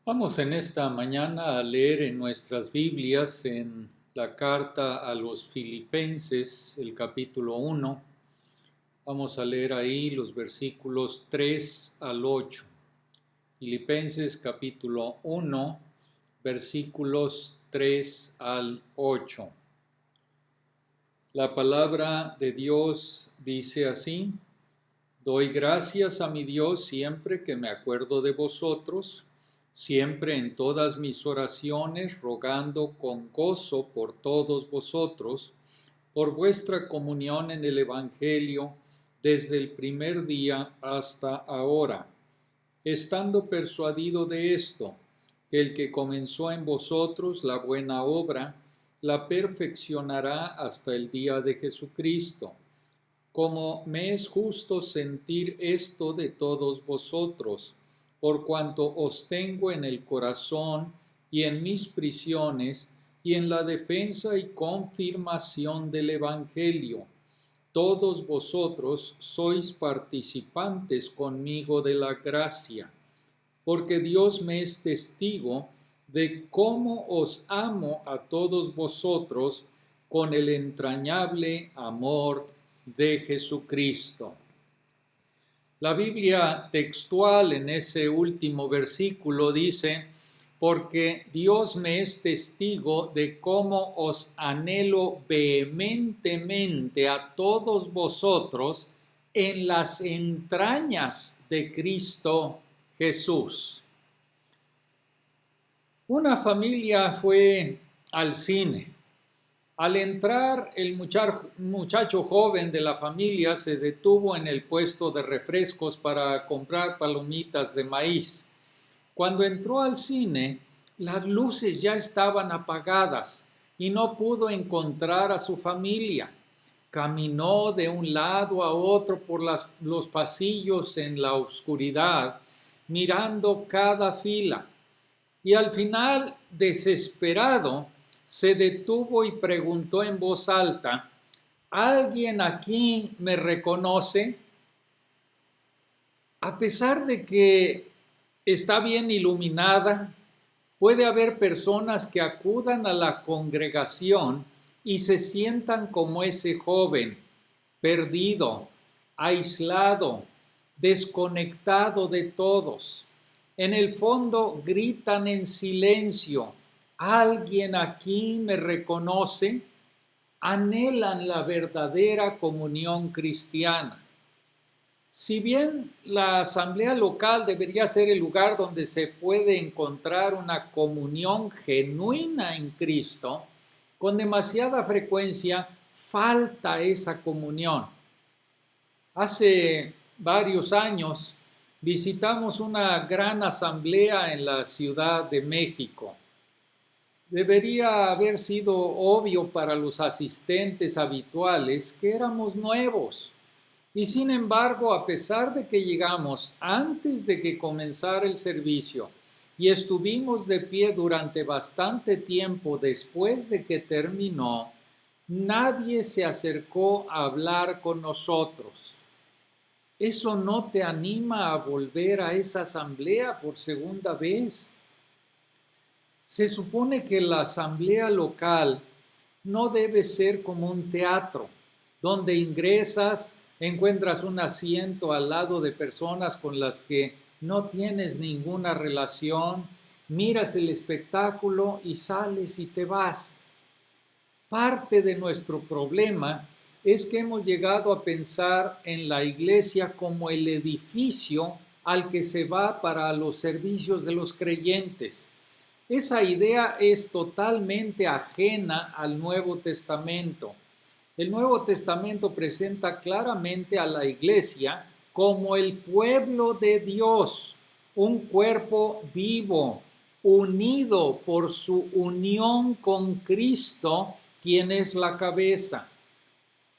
Vamos en esta mañana a leer en nuestras Biblias en la carta a los Filipenses, el capítulo 1. Vamos a leer ahí los versículos 3 al 8. Filipenses capítulo 1, versículos 3 al 8. La palabra de Dios dice así: Doy gracias a mi Dios siempre que me acuerdo de vosotros, siempre en todas mis oraciones, rogando con gozo por todos vosotros, por vuestra comunión en el Evangelio desde el primer día hasta ahora, estando persuadido de esto, que el que comenzó en vosotros la buena obra, la perfeccionará hasta el día de Jesucristo. Como me es justo sentir esto de todos vosotros, por cuanto os tengo en el corazón y en mis prisiones y en la defensa y confirmación del Evangelio. Todos vosotros sois participantes conmigo de la gracia, porque Dios me es testigo de cómo os amo a todos vosotros con el entrañable amor de Jesucristo. La Biblia textual en ese último versículo dice: porque Dios me es testigo de cómo os anhelo vehementemente a todos vosotros en las entrañas de Cristo Jesús. Una familia fue al cine. Al entrar, el muchacho joven de la familia se detuvo en el puesto de refrescos para comprar palomitas de maíz. Cuando entró al cine, las luces ya estaban apagadas y no pudo encontrar a su familia. Caminó de un lado a otro por los pasillos en la oscuridad, mirando cada fila. Y al final, desesperado, se detuvo y preguntó en voz alta: ¿alguien aquí me reconoce? A pesar de que está bien iluminada, puede haber personas que acudan a la congregación y se sientan como ese joven, perdido, aislado, desconectado de todos. En el fondo gritan en silencio: ¿alguien aquí me reconoce? Anhelan la verdadera comunión cristiana. Si bien la asamblea local debería ser el lugar donde se puede encontrar una comunión genuina en Cristo, con demasiada frecuencia falta esa comunión. Hace varios años visitamos una gran asamblea en la Ciudad de México. Debería haber sido obvio para los asistentes habituales que éramos nuevos. Y sin embargo, a pesar de que llegamos antes de que comenzara el servicio y estuvimos de pie durante bastante tiempo después de que terminó, nadie se acercó a hablar con nosotros. ¿Eso no te anima a volver a esa asamblea por segunda vez? Se supone que la asamblea local no debe ser como un teatro, donde ingresas, encuentras un asiento al lado de personas con las que no tienes ninguna relación, miras el espectáculo y sales y te vas. Parte de nuestro problema es que hemos llegado a pensar en la iglesia como el edificio al que se va para los servicios de los creyentes. Esa idea es totalmente ajena al Nuevo Testamento. El Nuevo Testamento presenta claramente a la iglesia como el pueblo de Dios, un cuerpo vivo, unido por su unión con Cristo, quien es la cabeza.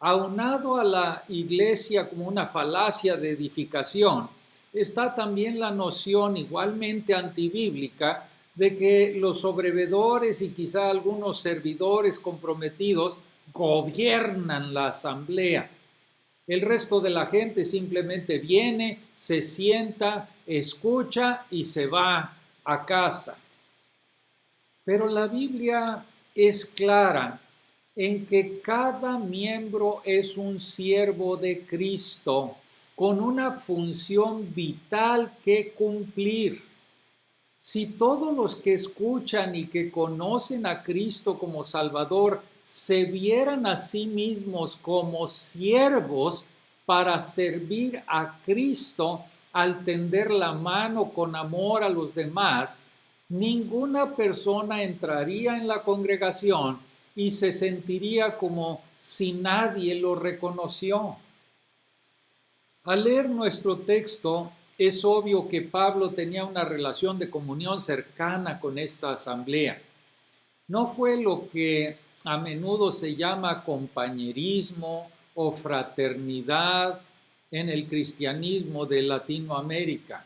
Aunado a la iglesia como una falacia de edificación, está también la noción igualmente antibíblica de que los sobrevedores y quizá algunos servidores comprometidos gobiernan la asamblea. El resto de la gente simplemente viene, se sienta, escucha y se va, a casa. Pero la Biblia es clara en que cada miembro es un siervo de Cristo con una función vital que cumplir. Si todos los que escuchan y que conocen a Cristo como Salvador se vieran a sí mismos como siervos para servir a Cristo al tender la mano con amor a los demás, ninguna persona entraría en la congregación y se sentiría como si nadie lo reconoció. Al leer nuestro texto, es obvio que Pablo tenía una relación de comunión cercana con esta asamblea. No fue lo que a menudo se llama compañerismo o fraternidad en el cristianismo de Latinoamérica.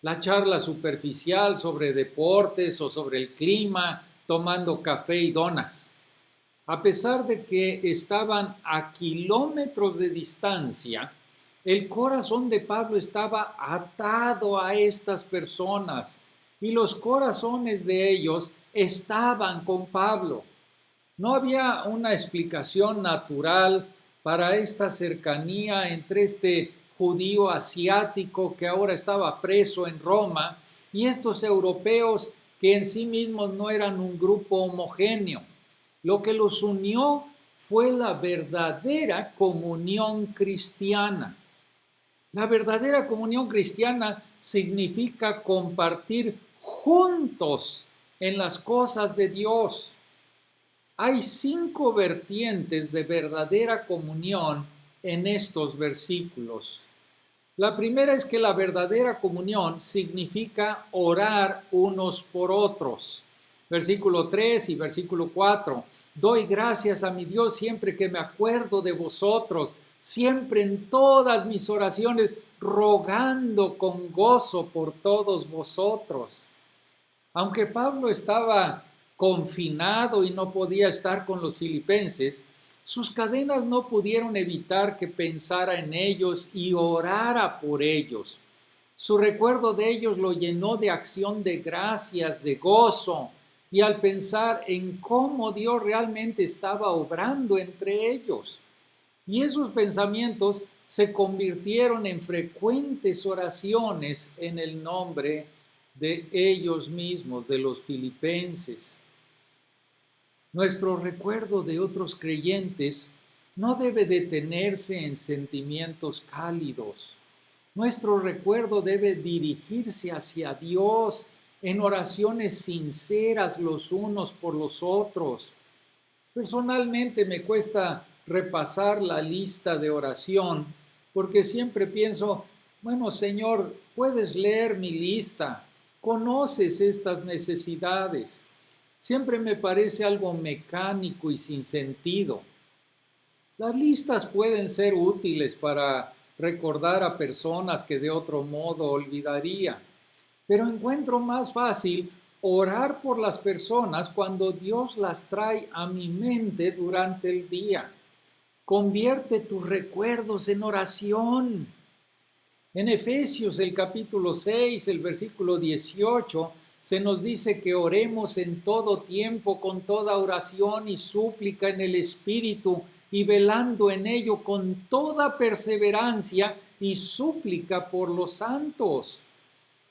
La charla superficial sobre deportes o sobre el clima, tomando café y donas. A pesar de que estaban a kilómetros de distancia, el corazón de Pablo estaba atado a estas personas y los corazones de ellos estaban con Pablo. No había una explicación natural para esta cercanía entre este judío asiático que ahora estaba preso en Roma y estos europeos que en sí mismos no eran un grupo homogéneo. Lo que los unió fue la verdadera comunión cristiana. La verdadera comunión cristiana significa compartir juntos en las cosas de Dios. Hay 5 vertientes de verdadera comunión en estos versículos. La primera es que la verdadera comunión significa orar unos por otros. Versículo 3 y versículo 4. Doy gracias a mi Dios siempre que me acuerdo de vosotros, siempre en todas mis oraciones, rogando con gozo por todos vosotros. Aunque Pablo estaba confinado y no podía estar con los filipenses, sus cadenas no pudieron evitar que pensara en ellos y orara por ellos. Su recuerdo de ellos lo llenó de acción de gracias, de gozo, y al pensar en cómo Dios realmente estaba obrando entre ellos. Y esos pensamientos se convirtieron en frecuentes oraciones en el nombre de ellos mismos, de los filipenses. Nuestro recuerdo de otros creyentes no debe detenerse en sentimientos cálidos. Nuestro recuerdo debe dirigirse hacia Dios en oraciones sinceras los unos por los otros. Personalmente me cuesta repasar la lista de oración porque siempre pienso, bueno, Señor, puedes leer mi lista, conoces estas necesidades. Siempre me parece algo mecánico y sin sentido. Las listas pueden ser útiles para recordar a personas que de otro modo olvidaría, pero encuentro más fácil orar por las personas cuando Dios las trae a mi mente durante el día. Convierte tus recuerdos en oración. En Efesios, el capítulo 6, el versículo 18, se nos dice que oremos en todo tiempo con toda oración y súplica en el Espíritu y velando en ello con toda perseverancia y súplica por los santos.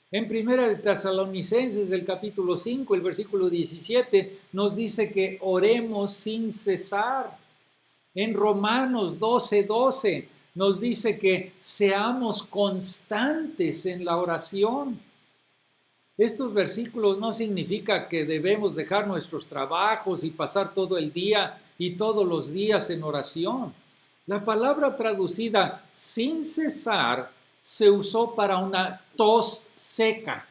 En Primera de Tesalonicenses, el capítulo 5, el versículo 17, nos dice que oremos sin cesar. En Romanos 12:12 nos dice que seamos constantes en la oración. Estos versículos no significan que debemos dejar nuestros trabajos y pasar todo el día y todos los días en oración. La palabra traducida sin cesar se usó para una tos seca.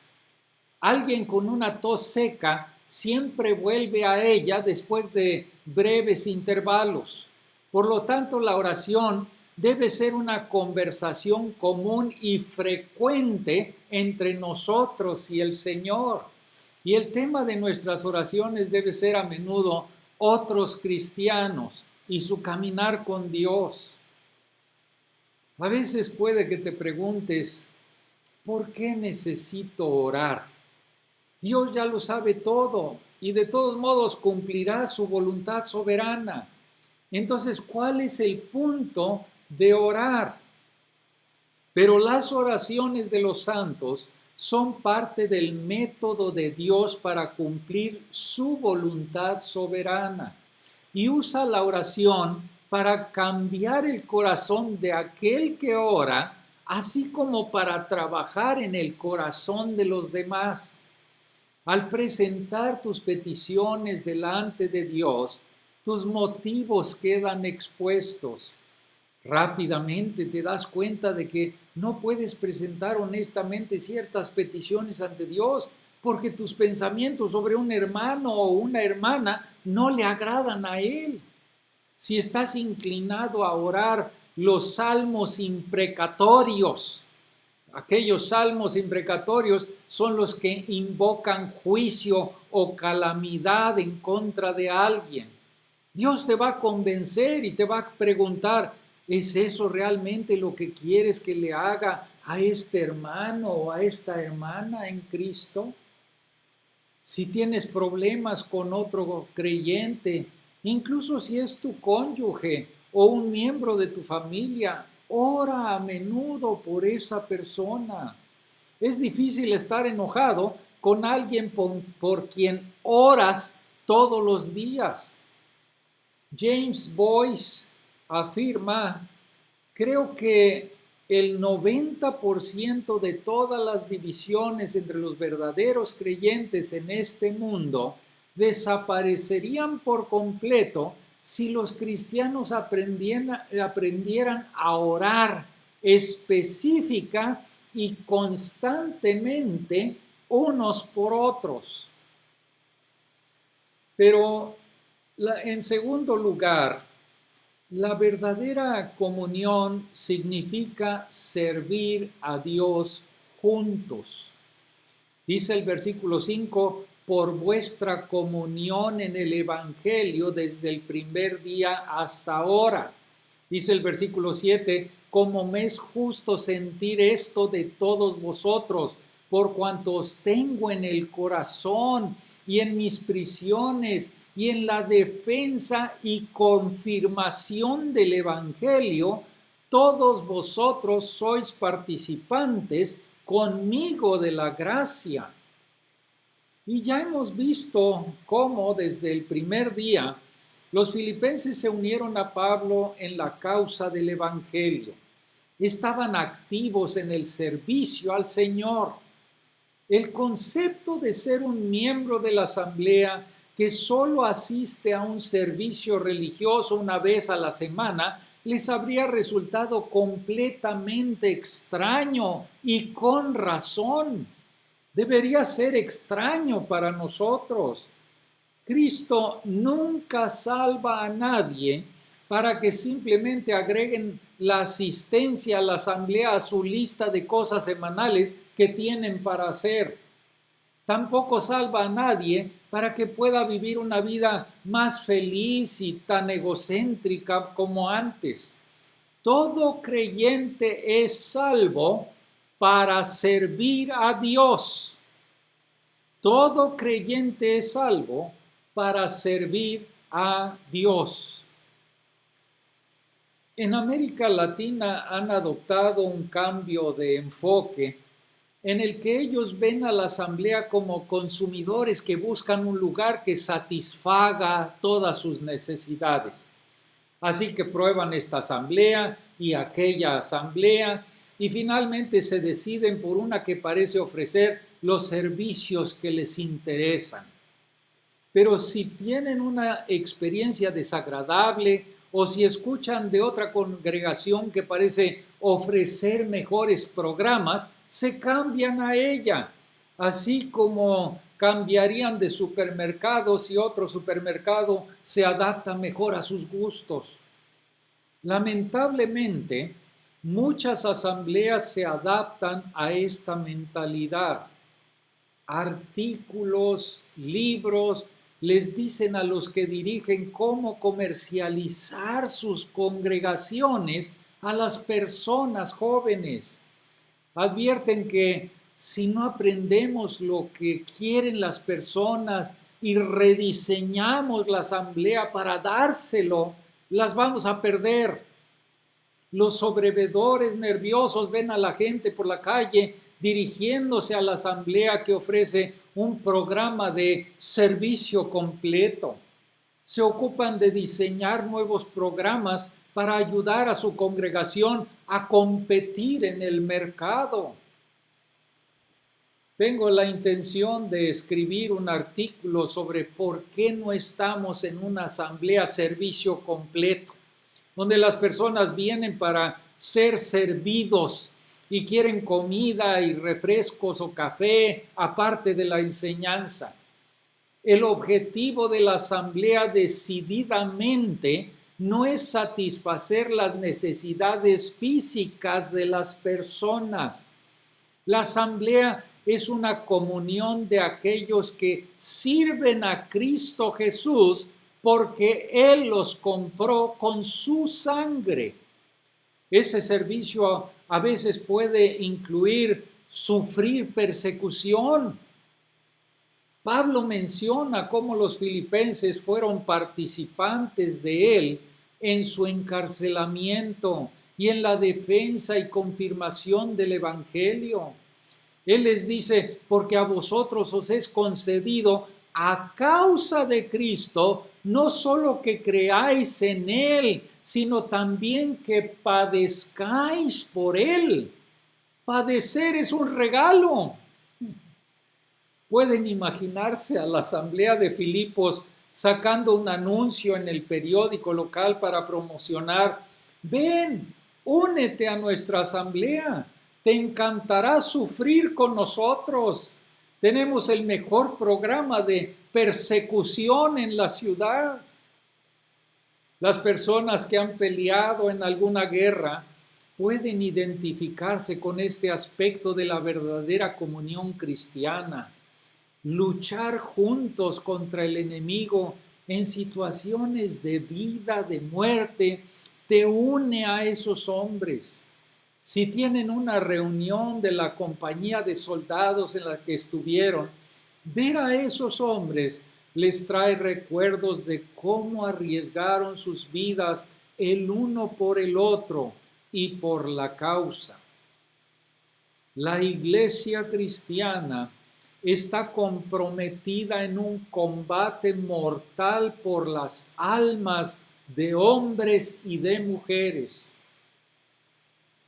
Alguien con una tos seca siempre vuelve a ella después de breves intervalos. Por lo tanto, la oración debe ser una conversación común y frecuente entre nosotros y el Señor. Y el tema de nuestras oraciones debe ser a menudo otros cristianos y su caminar con Dios. A veces puede que te preguntes, ¿por qué necesito orar? Dios ya lo sabe todo y de todos modos cumplirá su voluntad soberana. Entonces, ¿cuál es el punto de orar? Pero las oraciones de los santos son parte del método de Dios para cumplir su voluntad soberana. Y usa la oración para cambiar el corazón de aquel que ora, así como para trabajar en el corazón de los demás. Al presentar tus peticiones delante de Dios, tus motivos quedan expuestos. Rápidamente te das cuenta de que no puedes presentar honestamente ciertas peticiones ante Dios porque tus pensamientos sobre un hermano o una hermana no le agradan a Él. Si estás inclinado a orar los salmos imprecatorios, aquellos salmos imprecatorios son los que invocan juicio o calamidad en contra de alguien. Dios te va a convencer y te va a preguntar, ¿es eso realmente lo que quieres que le haga a este hermano o a esta hermana en Cristo? Si tienes problemas con otro creyente, incluso si es tu cónyuge o un miembro de tu familia, ora a menudo por esa persona. Es difícil estar enojado con alguien por quien oras todos los días. James Boyce afirma, creo que el 90% de todas las divisiones entre los verdaderos creyentes en este mundo desaparecerían por completo si los cristianos aprendieran a orar específica y constantemente unos por otros. Pero en segundo lugar, la verdadera comunión significa servir a Dios juntos. Dice el versículo 5, por vuestra comunión en el Evangelio desde el primer día hasta ahora. Dice el versículo 7, como me es justo sentir esto de todos vosotros, por cuanto os tengo en el corazón y en mis prisiones y en la defensa y confirmación del Evangelio, todos vosotros sois participantes conmigo de la gracia. Y ya hemos visto cómo desde el primer día los filipenses se unieron a Pablo en la causa del Evangelio. Estaban activos en el servicio al Señor. El concepto de ser un miembro de la asamblea que solo asiste a un servicio religioso una vez a la semana les habría resultado completamente extraño y con razón. Debería ser extraño para nosotros. Cristo nunca salva a nadie para que simplemente agreguen la asistencia a la asamblea a su lista de cosas semanales que tienen para hacer. Tampoco salva a nadie para que pueda vivir una vida más feliz y tan egocéntrica como antes. Todo creyente es salvo para servir a Dios. Todo creyente es salvo para servir a Dios. En América Latina han adoptado un cambio de enfoque en el que ellos ven a la asamblea como consumidores que buscan un lugar que satisfaga todas sus necesidades. Así que prueban esta asamblea y aquella asamblea y finalmente se deciden por una que parece ofrecer los servicios que les interesan. Pero si tienen una experiencia desagradable o si escuchan de otra congregación que parece ofrecer mejores programas, se cambian a ella, así como cambiarían de supermercado si otro supermercado se adapta mejor a sus gustos. Lamentablemente, muchas asambleas se adaptan a esta mentalidad. Artículos, libros, les dicen a los que dirigen cómo comercializar sus congregaciones a las personas jóvenes. Advierten que si no aprendemos lo que quieren las personas y rediseñamos la asamblea para dárselo, las vamos a perder. Los sobrevedores nerviosos ven a la gente por la calle dirigiéndose a la asamblea que ofrece un programa de servicio completo. Se ocupan de diseñar nuevos programas para ayudar a su congregación a competir en el mercado. Tengo la intención de escribir un artículo sobre por qué no estamos en una asamblea servicio completo, donde las personas vienen para ser servidos y quieren comida y refrescos o café aparte de la enseñanza. El objetivo de la asamblea decididamente no es satisfacer las necesidades físicas de las personas. La asamblea es una comunión de aquellos que sirven a Cristo Jesús porque Él los compró con su sangre. Ese servicio a veces puede incluir sufrir persecución. Pablo menciona cómo los filipenses fueron participantes de él en su encarcelamiento y en la defensa y confirmación del Evangelio. Él les dice, porque a vosotros os es concedido a causa de Cristo, no solo que creáis en Él, sino también que padezcáis por Él. Padecer es un regalo. Pueden imaginarse a la asamblea de Filipos sacando un anuncio en el periódico local para promocionar: ven, únete a nuestra asamblea, te encantará sufrir con nosotros. Tenemos el mejor programa de persecución en la ciudad. Las personas que han peleado en alguna guerra pueden identificarse con este aspecto de la verdadera comunión cristiana. Luchar juntos contra el enemigo en situaciones de vida, de muerte, te une a esos hombres. Si tienen una reunión de la compañía de soldados en la que estuvieron, ver a esos hombres les trae recuerdos de cómo arriesgaron sus vidas el uno por el otro y por la causa. La iglesia cristiana está comprometida en un combate mortal por las almas de hombres y de mujeres.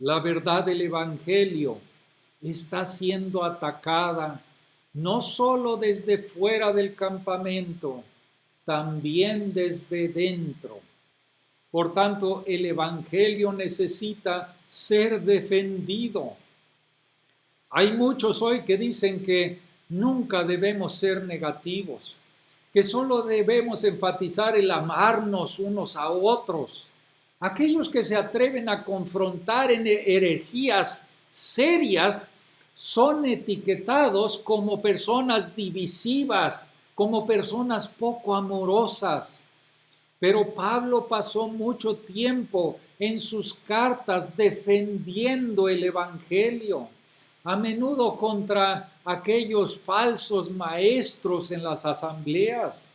La verdad del Evangelio está siendo atacada no solo desde fuera del campamento, también desde dentro. Por tanto, el Evangelio necesita ser defendido. Hay muchos hoy que dicen que nunca debemos ser negativos, que solo debemos enfatizar el amarnos unos a otros. Aquellos que se atreven a confrontar en herejías serias son etiquetados como personas divisivas, como personas poco amorosas. Pero Pablo pasó mucho tiempo en sus cartas defendiendo el Evangelio, a menudo contra aquellos falsos maestros en las asambleas.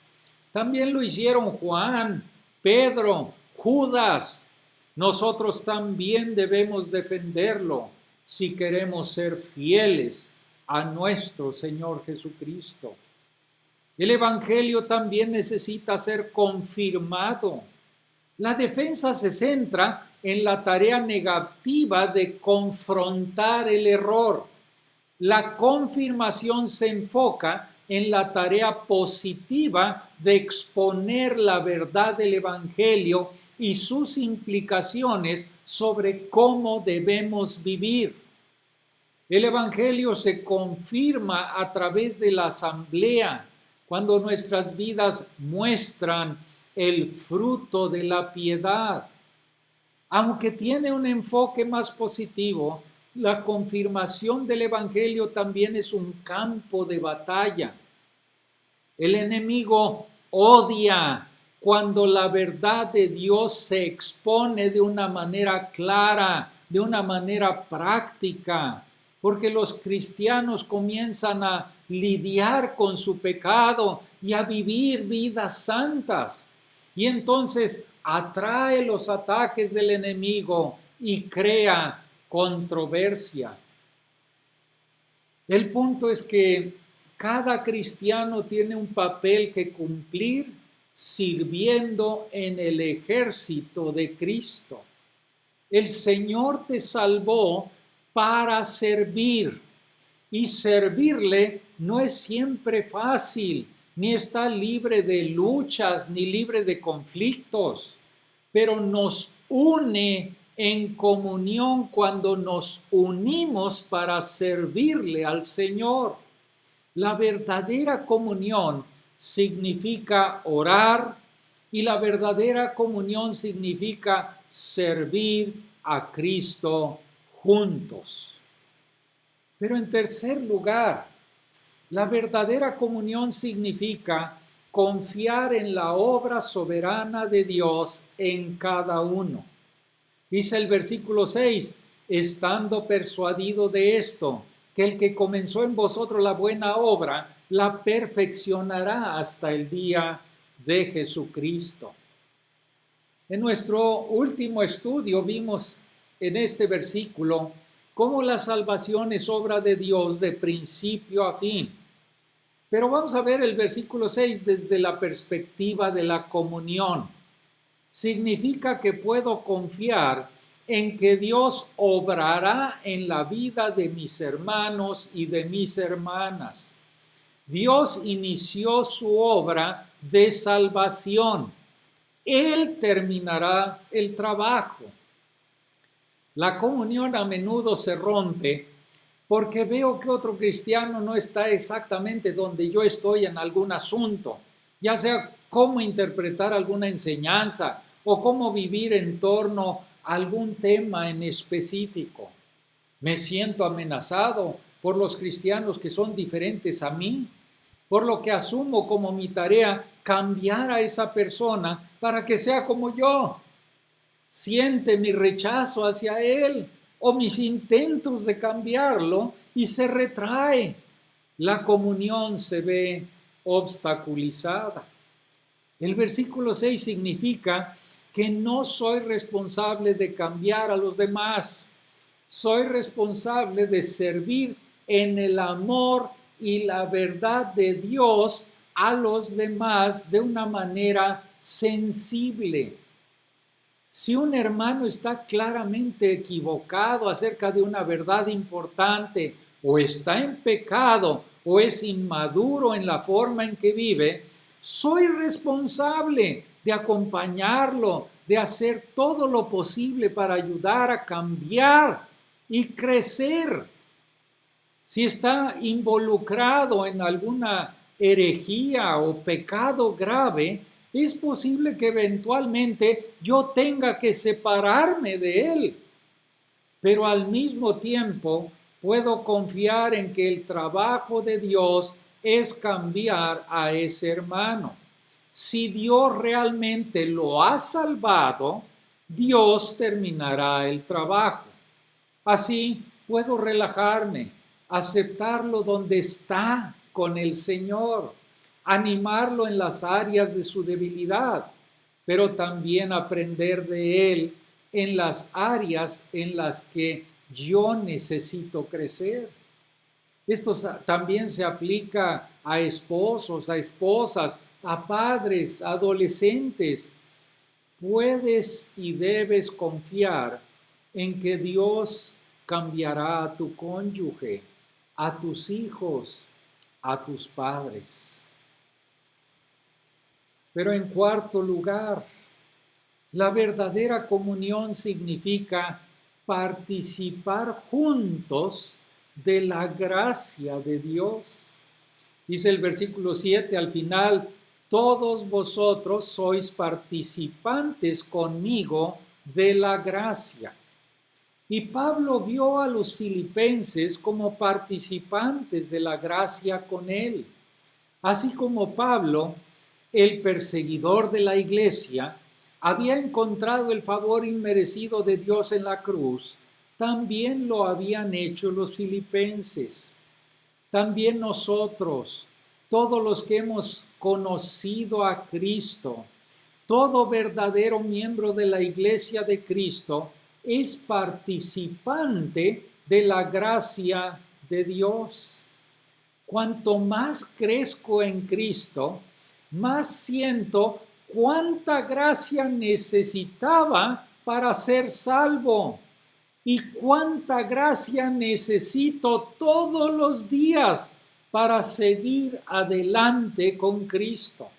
También lo hicieron Juan, Pedro, Judas. Nosotros también debemos defenderlo si queremos ser fieles a nuestro Señor Jesucristo. El Evangelio también necesita ser confirmado. La defensa se centra en la tarea negativa de confrontar el error. La confirmación se enfoca en la tarea positiva de exponer la verdad del Evangelio y sus implicaciones sobre cómo debemos vivir. El Evangelio se confirma a través de la asamblea, cuando nuestras vidas muestran el fruto de la piedad. Aunque tiene un enfoque más positivo, la confirmación del Evangelio también es un campo de batalla. El enemigo odia cuando la verdad de Dios se expone de una manera clara, de una manera práctica. porque los cristianos comienzan a lidiar con su pecado y a vivir vidas santas. Y entonces atrae los ataques del enemigo y crea controversia. El punto es que cada cristiano tiene un papel que cumplir sirviendo en el ejército de Cristo. El Señor te salvó para servir, y servirle no es siempre fácil, ni está libre de luchas, ni libre de conflictos, pero nos une en comunión cuando nos unimos para servirle al Señor. La verdadera comunión significa orar, y la verdadera comunión significa servir a Cristo juntos. Pero en tercer lugar, la verdadera comunión significa confiar en la obra soberana de Dios en cada uno. Dice el versículo 6, estando persuadido de esto, que el que comenzó en vosotros la buena obra, la perfeccionará hasta el día de Jesucristo. En nuestro último estudio vimos en este versículo cómo la salvación es obra de Dios de principio a fin. Pero vamos a ver el versículo 6 desde la perspectiva de la comunión. Significa que puedo confiar en que Dios obrará en la vida de mis hermanos y de mis hermanas. Dios inició su obra de salvación. Él terminará el trabajo. La comunión a menudo se rompe porque veo que otro cristiano no está exactamente donde yo estoy en algún asunto, ya sea cómo interpretar alguna enseñanza o cómo vivir en torno a algún tema en específico. Me siento amenazado por los cristianos que son diferentes a mí, por lo que asumo como mi tarea cambiar a esa persona para que sea como yo. Siente mi rechazo hacia él o mis intentos de cambiarlo y se retrae. La comunión se ve obstaculizada. El versículo 6 significa que no soy responsable de cambiar a los demás. Soy responsable de servir en el amor y la verdad de Dios a los demás de una manera sensible. Si un hermano está claramente equivocado acerca de una verdad importante, o está en pecado, o es inmaduro en la forma en que vive, soy responsable de acompañarlo, de hacer todo lo posible para ayudar a cambiar y crecer. Si está involucrado en alguna herejía o pecado grave, es posible que eventualmente yo tenga que separarme de él. Pero al mismo tiempo puedo confiar en que el trabajo de Dios es cambiar a ese hermano. Si Dios realmente lo ha salvado, Dios terminará el trabajo. Así puedo relajarme, aceptarlo donde está con el Señor, animarlo en las áreas de su debilidad, pero también aprender de él en las áreas en las que yo necesito crecer. Esto también se aplica a esposos, a esposas, a padres, a adolescentes. Puedes y debes confiar en que Dios cambiará a tu cónyuge, a tus hijos, a tus padres. Pero en cuarto lugar, la verdadera comunión significa participar juntos de la gracia de Dios. Dice el versículo 7 al final, todos vosotros sois participantes conmigo de la gracia. Y Pablo vio a los filipenses como participantes de la gracia con él. Así como Pablo, el perseguidor de la iglesia, había encontrado el favor inmerecido de Dios en la cruz, también lo habían hecho los filipenses. También nosotros, todos los que hemos conocido a Cristo, todo verdadero miembro de la Iglesia de Cristo es participante de la gracia de Dios. Cuanto más crezco en Cristo, más siento cuánta gracia necesitaba para ser salvo y cuánta gracia necesito todos los días para seguir adelante con Cristo.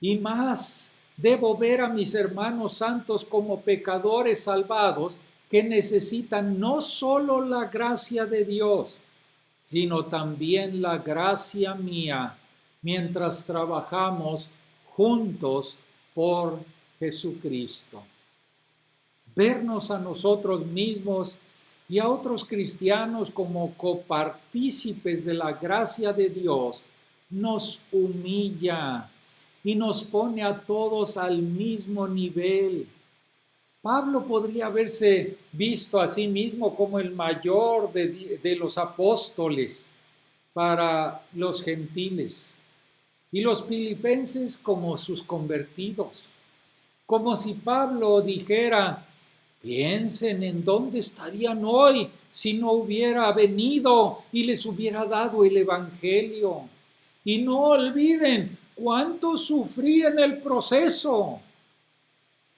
Y más, debo ver a mis hermanos santos como pecadores salvados que necesitan no solo la gracia de Dios, sino también la gracia mía mientras trabajamos juntos por Jesucristo. Vernos a nosotros mismos y a otros cristianos como copartícipes de la gracia de Dios nos humilla y nos pone a todos al mismo nivel. Pablo podría haberse visto a sí mismo como el mayor de los apóstoles para los gentiles y los filipenses como sus convertidos. Como si Pablo dijera: piensen en dónde estarían hoy si no hubiera venido y les hubiera dado el evangelio. Y no olviden cuánto sufrí en el proceso.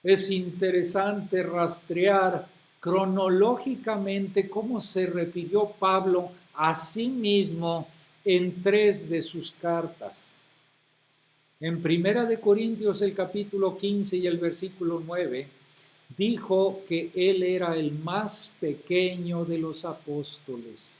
Es interesante rastrear cronológicamente cómo se refirió Pablo a sí mismo en 3 de sus cartas. En 1 Corintios el capítulo 15 y el versículo 9, dijo que él era el más pequeño de los apóstoles.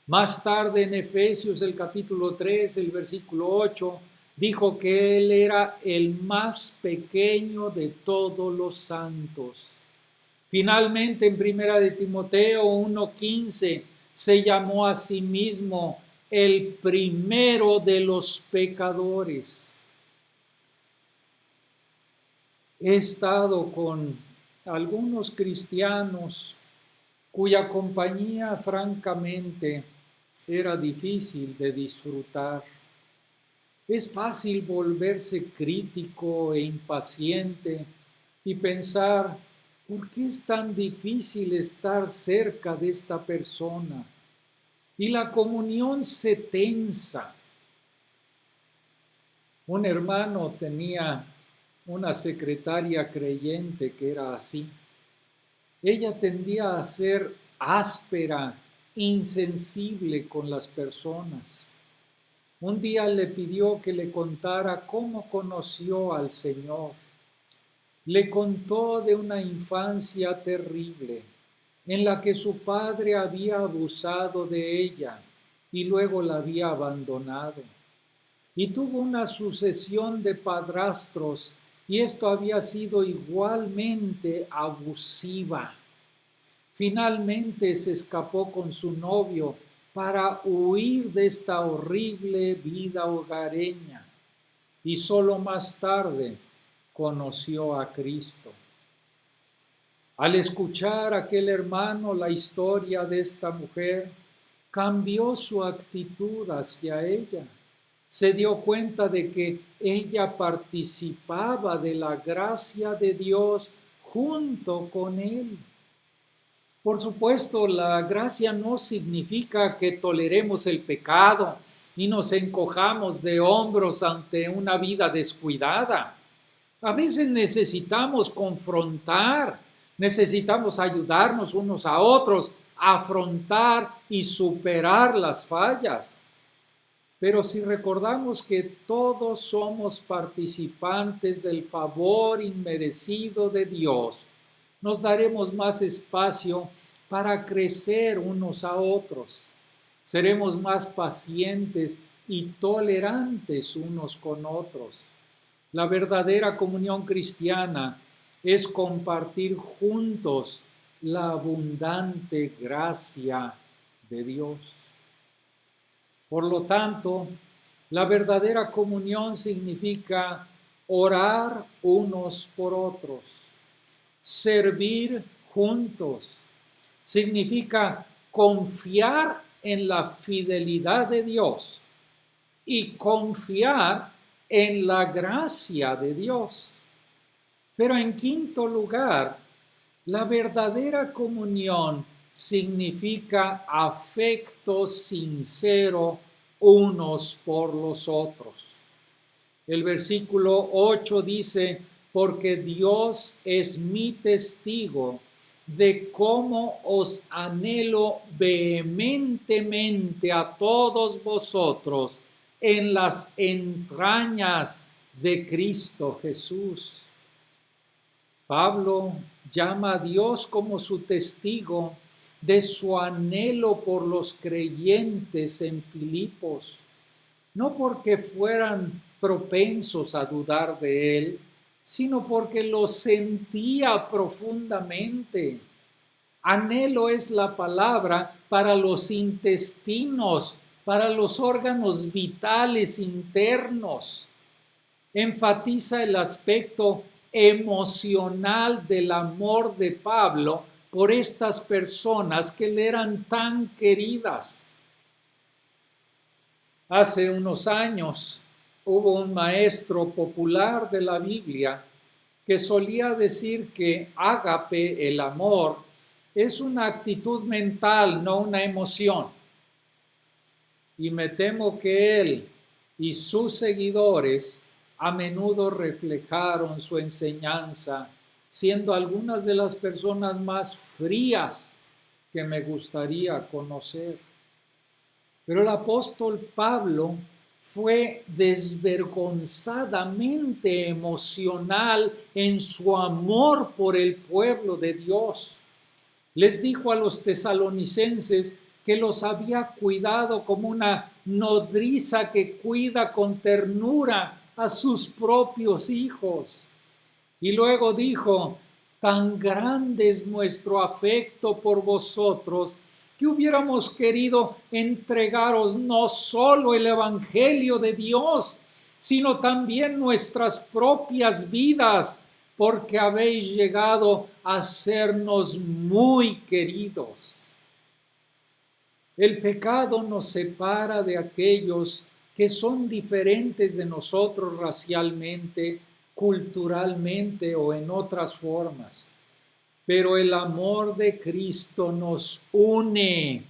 Más tarde en Efesios el capítulo 3, el versículo 8, dijo que él era el más pequeño de todos los santos. Finalmente en 1 Timoteo 1:15 se llamó a sí mismo el primero de los pecadores. He estado con algunos cristianos cuya compañía francamente era difícil de disfrutar. Es fácil volverse crítico e impaciente y pensar: ¿por qué es tan difícil estar cerca de esta persona? Y la comunión se tensa. Un hermano tenía una secretaria creyente que era así. Ella tendía a ser áspera, insensible con las personas. Un día le pidió que le contara cómo conoció al Señor. Le contó de una infancia terrible en la que su padre había abusado de ella y luego la había abandonado. Y tuvo una sucesión de padrastros y esto había sido igualmente abusiva. Finalmente se escapó con su novio para huir de esta horrible vida hogareña y solo más tarde conoció a Cristo. Al escuchar aquel hermano la historia de esta mujer, cambió su actitud hacia ella. Se dio cuenta de que ella participaba de la gracia de Dios junto con él. Por supuesto, la gracia no significa que toleremos el pecado y nos encojamos de hombros ante una vida descuidada. A veces necesitamos confrontar, necesitamos ayudarnos unos a otros a afrontar y superar las fallas. Pero si recordamos que todos somos participantes del favor inmerecido de Dios, nos daremos más espacio para crecer unos a otros. Seremos más pacientes y tolerantes unos con otros. La verdadera comunión cristiana es compartir juntos la abundante gracia de Dios. Por lo tanto, la verdadera comunión significa orar unos por otros, servir juntos, Significa confiar en la fidelidad de Dios y confiar en la gracia de Dios. Pero en quinto lugar, la verdadera comunión significa afecto sincero unos por los otros. El versículo 8 dice, porque Dios es mi testigo de cómo os anhelo vehementemente a todos vosotros en las entrañas de Cristo Jesús. Pablo llama a Dios como su testigo de su anhelo por los creyentes en Filipos, no porque fueran propensos a dudar de él, sino porque lo sentía profundamente. Anhelo es la palabra para los intestinos, para los órganos vitales internos. Enfatiza el aspecto emocional del amor de Pablo por estas personas que le eran tan queridas. Hace unos años hubo un maestro popular de la Biblia que solía decir que ágape, el amor, es una actitud mental, no una emoción. Y me temo que él y sus seguidores a menudo reflejaron su enseñanza, siendo algunas de las personas más frías que me gustaría conocer. Pero el apóstol Pablo fue desvergonzadamente emocional en su amor por el pueblo de Dios. Les dijo a los tesalonicenses que los había cuidado como una nodriza que cuida con ternura a sus propios hijos. Y luego dijo, tan grande es nuestro afecto por vosotros, que hubiéramos querido entregaros no solo el Evangelio de Dios, sino también nuestras propias vidas, porque habéis llegado a sernos muy queridos. El pecado nos separa de aquellos que son diferentes de nosotros racialmente, culturalmente o en otras formas. Pero el amor de Cristo nos une,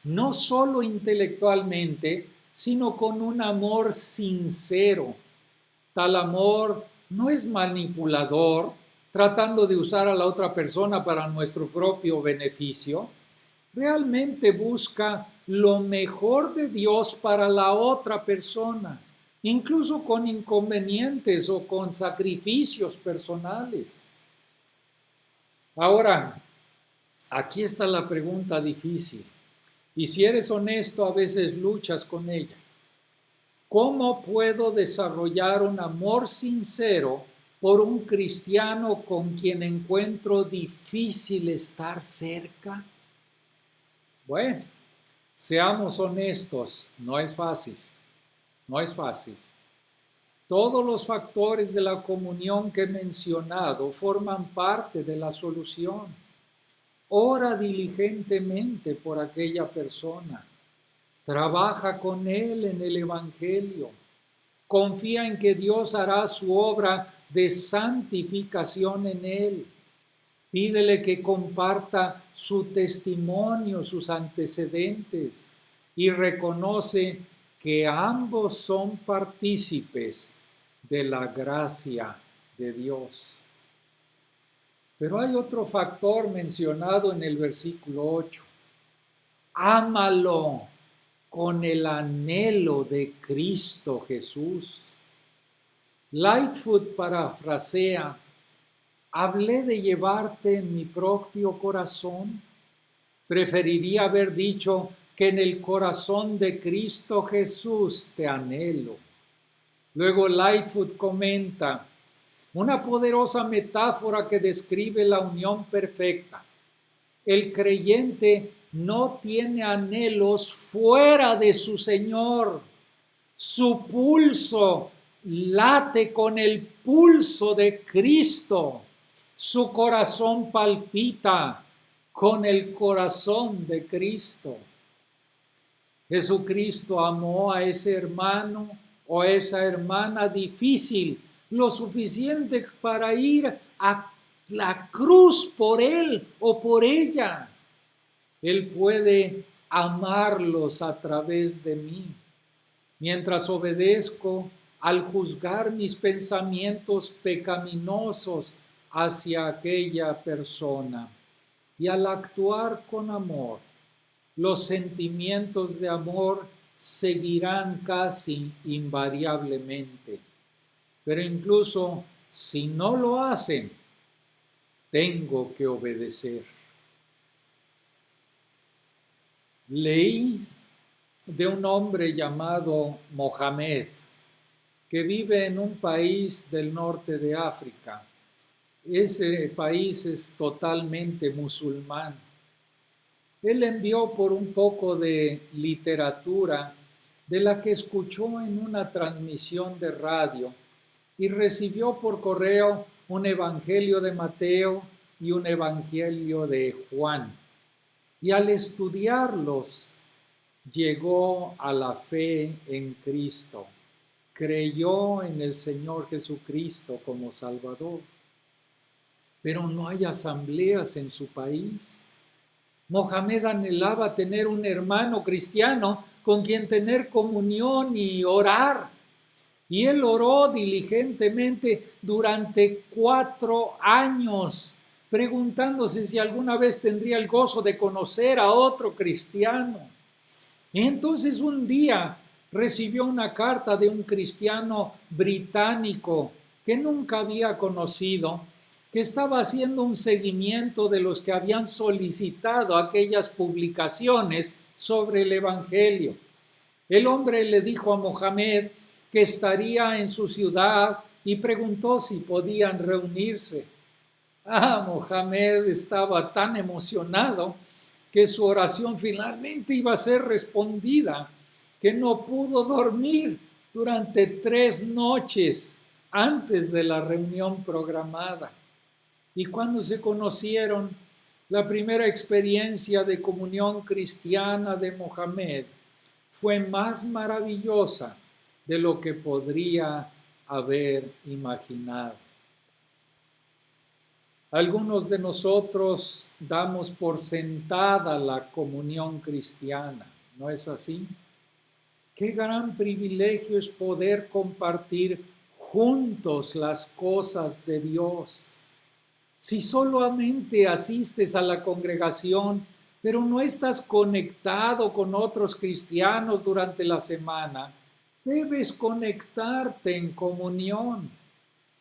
no solo intelectualmente, sino con un amor sincero. Tal amor no es manipulador, tratando de usar a la otra persona para nuestro propio beneficio. Realmente busca lo mejor de Dios para la otra persona, incluso con inconvenientes o con sacrificios personales. Ahora, aquí está la pregunta difícil, y si eres honesto, a veces luchas con ella. ¿Cómo puedo desarrollar un amor sincero por un cristiano con quien encuentro difícil estar cerca? Bueno, seamos honestos, no es fácil. Todos los factores de la comunión que he mencionado forman parte de la solución. Ora diligentemente por aquella persona. Trabaja con él en el Evangelio. Confía en que Dios hará su obra de santificación en él. Pídele que comparta su testimonio, sus antecedentes, y reconoce que ambos son partícipes de la gracia de Dios. Pero hay otro factor mencionado en el versículo 8. Ámalo con el anhelo de Cristo Jesús. Lightfoot parafrasea, hablé de llevarte en mi propio corazón. Preferiría haber dicho que en el corazón de Cristo Jesús te anhelo. Luego Lightfoot comenta, una poderosa metáfora que describe la unión perfecta. El creyente no tiene anhelos fuera de su Señor. Su pulso late con el pulso de Cristo. Su corazón palpita con el corazón de Cristo. Jesucristo amó a ese hermano o a esa hermana difícil lo suficiente para ir a la cruz por él o por ella. Él puede amarlos a través de mí. Mientras obedezco al juzgar mis pensamientos pecaminosos hacia aquella persona y al actuar con amor, los sentimientos de amor seguirán casi invariablemente. Pero incluso si no lo hacen, tengo que obedecer. Leí de un hombre llamado Mohamed, que vive en un país del norte de África. Ese país es totalmente musulmán. Él envió por un poco de literatura de la que escuchó en una transmisión de radio y recibió por correo un evangelio de Mateo y un evangelio de Juan. Y al estudiarlos, llegó a la fe en Cristo, creyó en el Señor Jesucristo como Salvador. Pero no hay asambleas en su país. Mohamed anhelaba tener un hermano cristiano con quien tener comunión y orar. Y él oró diligentemente durante 4 años, preguntándose si alguna vez tendría el gozo de conocer a otro cristiano. Y entonces un día recibió una carta de un cristiano británico que nunca había conocido, que estaba haciendo un seguimiento de los que habían solicitado aquellas publicaciones sobre el Evangelio. El hombre le dijo a Mohamed que estaría en su ciudad y preguntó si podían reunirse. Mohamed estaba tan emocionado que su oración finalmente iba a ser respondida, que no pudo dormir durante 3 noches antes de la reunión programada. Y cuando se conocieron, la primera experiencia de comunión cristiana de Mohamed fue más maravillosa de lo que podría haber imaginado. Algunos de nosotros damos por sentada la comunión cristiana, ¿no es así? Qué gran privilegio es poder compartir juntos las cosas de Dios. Si solamente asistes a la congregación, pero no estás conectado con otros cristianos durante la semana, debes conectarte en comunión.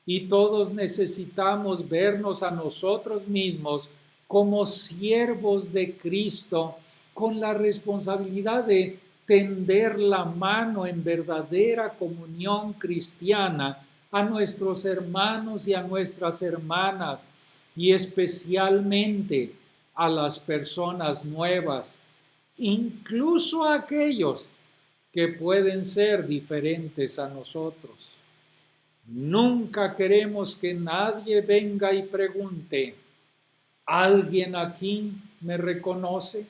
Y todos necesitamos vernos a nosotros mismos como siervos de Cristo, con la responsabilidad de tender la mano en verdadera comunión cristiana a nuestros hermanos y a nuestras hermanas, y especialmente a las personas nuevas, incluso a aquellos que pueden ser diferentes a nosotros. Nunca queremos que nadie venga y pregunte, ¿alguien aquí me reconoce?